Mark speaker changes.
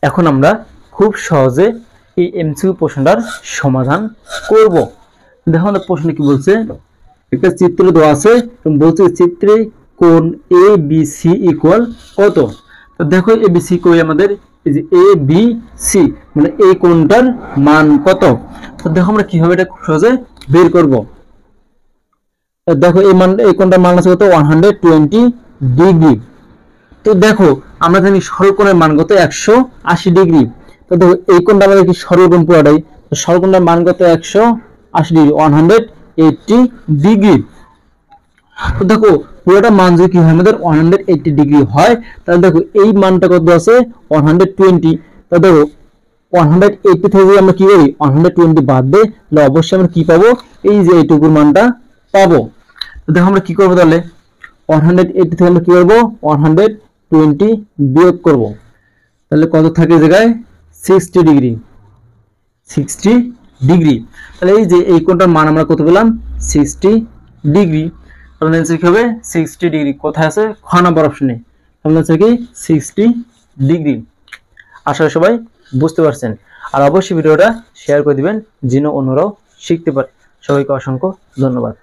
Speaker 1: এখন আমরা খুব সহজে এই এমসিকিউ প্রশ্নটার সমাধান করব। দেখো আমাদের প্রশ্নে কি বলছে, একটা চিত্র দেওয়া আছে এবং বলছে চিত্রে কোণ এ বি সি ইকুয়াল কত। তো দেখো এ বি সি কই আমাদের, এই যে এ বি সি মানে এই কোণটার মান কত। তো দেখো আমরা কিভাবে এটা খুব সহজে বের করব। দেখো এই কোণটার মান আছে কত, 120 ডিগ্রি। তো দেখো আমরা জানি সরলকোণের মান কত, 180 ডিগ্রি। তো দেখো এই কোণটা আমাদের কি সরলকোণ পুরোটাই, তো সরলকোণের মান কত, 180 ডিগ্রি, 180 ডিগ্রি। তো দেখো পুরোটা মান যদি কি হয় আমাদের 180 ডিগ্রি হয়, তাহলে দেখো এই মানটা কত আছে, 120। তো দেখো 180 থেকে যদি আমরা কি করি 120 বাদ দিই, তাহলে অবশ্যই আমরা কি পাবো, এই যে এইটুকুর মানটা পাবো। তো দেখো আমরা কি করবো তাহলে, 180 থেকে আমরা কি করবো 120 বিয়োগ করব, তাহলে কত থাকে জায়গায় 60 ডিগ্রি, 60 ডিগ্রি। তাহলে এই যে এই কোণটার মান আমরা কত পেলাম, 60 ডিগ্রি। তাহলে आंसर কি হবে 60 ডিগ্রি। কোথায় আছে, খ নম্বর অপশনে। তাহলে आंसर কি 60 ডিগ্রি। আশা করি সবাই বুঝতে পারছেন। আর অবশ্যই ভিডিওটা শেয়ার করে দিবেন যেন অন্যরাও শিখতে পারে। সবাইকে অসংখ্য ধন্যবাদ।